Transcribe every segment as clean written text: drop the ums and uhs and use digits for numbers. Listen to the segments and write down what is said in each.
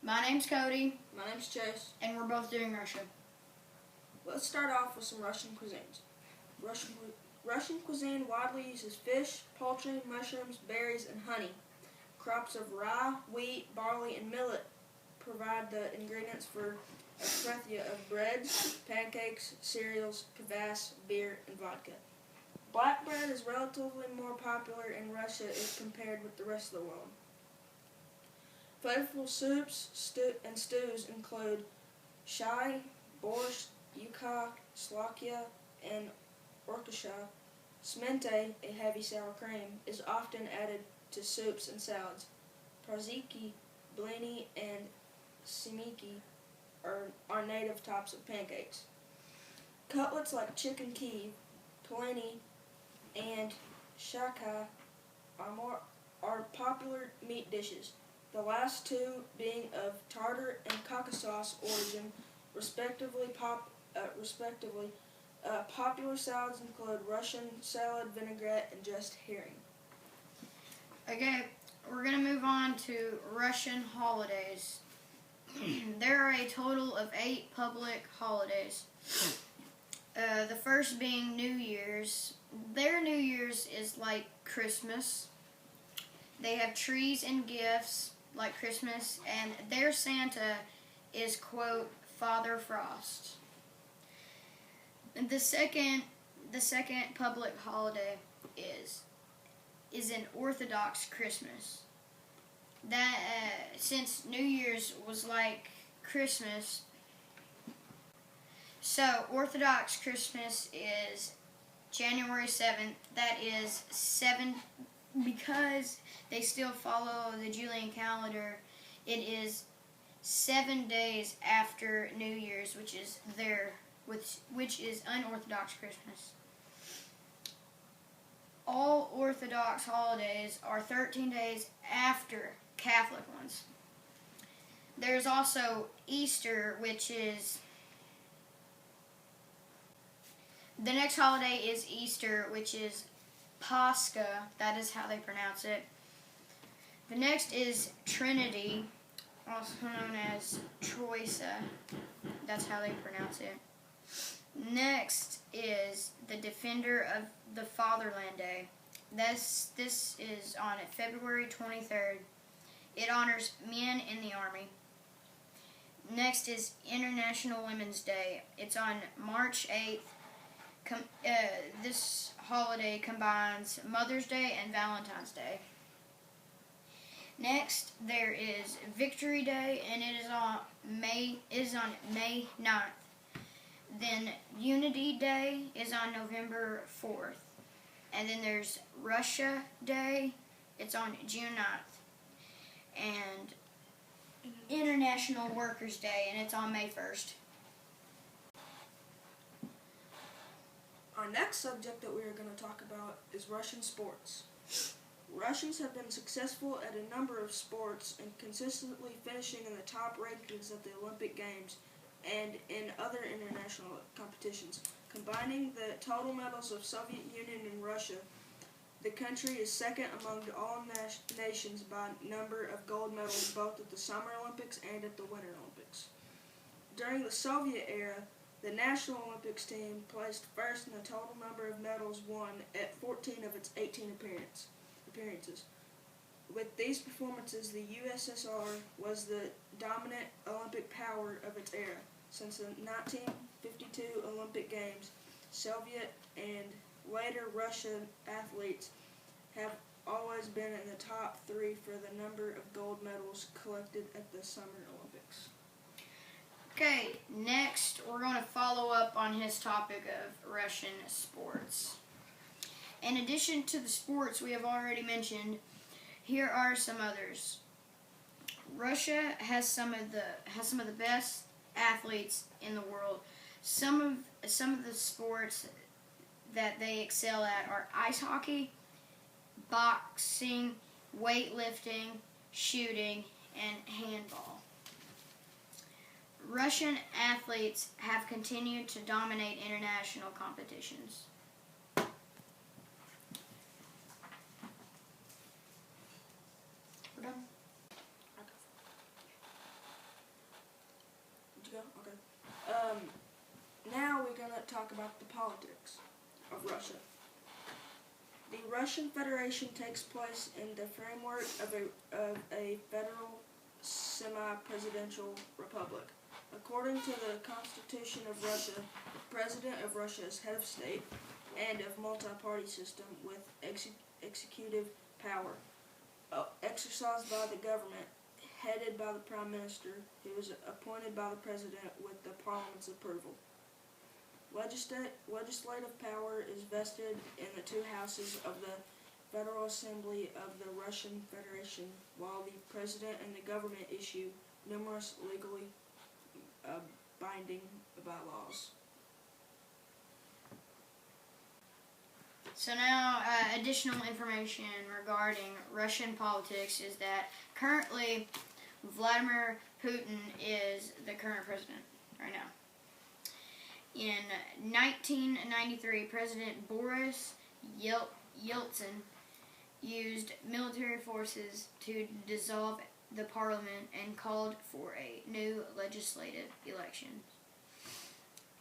My name's Cody. My name's Chase. And we're both doing Russia. Let's start off with some Russian cuisines. Russian cuisine widely uses fish, poultry, mushrooms, berries, and honey. Crops of rye, wheat, barley, and millet provide the ingredients for a plethora of breads, pancakes, cereals, kvass, beer, and vodka. Black bread is relatively more popular in Russia if compared with the rest of the world. Flavorful soups and stews include shai, borscht, yuca, slakia, and orkasha. Smente, a heavy sour cream, is often added to soups and salads. Prażiki, blini, and simiki are native types of pancakes. Cutlets like chicken Kiev, peleni, and shaka are popular meat dishes, the last two being of tartar and Caucasus origin, respectively. Popular salads include Russian salad, vinaigrette, and just herring. Okay, we're going to move on to Russian holidays. There are a total of 8 public holidays. The first being New Year's. Their New Year's is like Christmas. They have trees and gifts like Christmas, and their Santa is, quote, Father Frost. And the second public holiday is an Orthodox Christmas. That since New Year's was like Christmas, so Orthodox Christmas is January 7th. That is 7, because they still follow the Julian calendar. It is 7 days after New Year's, which is unorthodox Christmas. All Orthodox holidays are 13 days after Catholic ones. There's also Easter, which is... The next holiday is Easter, which is Pascha. That is how they pronounce it. The next is Trinity, also known as Troisa. That's how they pronounce it. Next is the Defender of the Fatherland Day. This is on February 23rd. It honors men in the Army. Next is International Women's Day. It's on March 8th. This holiday combines Mother's Day and Valentine's Day. Next, there is Victory Day, and it is on May 9th. Then Unity Day is on November 4th. And then there's Russia Day. It's on June 9th. And International Workers' Day, and it's on May 1st. Our next subject that we are going to talk about is Russian sports. Russians have been successful at a number of sports and consistently finishing in the top rankings at the Olympic Games and in other international competitions. Combining the total medals of Soviet Union and Russia, the country is second among all nations by number of gold medals both at the Summer Olympics and at the Winter Olympics. During the Soviet era, the National Olympics team placed first in the total number of medals won at 14 of its 18 appearances. With these performances, the USSR was the dominant Olympic power of its era. Since the 1952 Olympic Games, Soviet and later Russian athletes have always been in the top 3 for the number of gold medals collected at the Summer Olympics. Okay, next we're going to follow up on his topic of Russian sports. In addition to the sports we have already mentioned, here are some others. Russia has some of the best athletes in the world. Some of the sports that they excel at are ice hockey, boxing, weightlifting, shooting, and handball. Russian athletes have continued to dominate international competitions. We're done. Okay. Now we're gonna talk about the politics of Russia. The Russian Federation takes place in the framework of a federal semi-presidential republic. According to the Constitution of Russia, the President of Russia is head of state and of multi-party system with executive power exercised by the government, headed by the Prime Minister, who is appointed by the President with the Parliament's approval. Legislative power is vested in the two houses of the Federal Assembly of the Russian Federation, while the President and the government issue numerous legally binding bylaws. So now, additional information regarding Russian politics is that currently Vladimir Putin is the current president right now. In 1993, President Boris Yeltsin used military forces to dissolve the parliament and called for a new legislative election.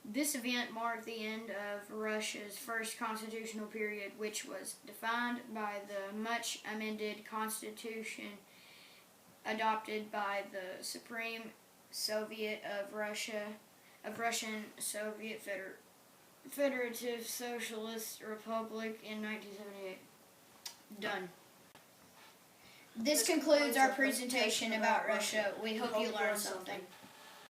This event marked the end of Russia's first constitutional period, which was defined by the much amended constitution adopted by the Supreme Soviet of Russian Soviet Federative Socialist Republic in 1978. Done. This concludes our presentation about Russia. We hope you learned something.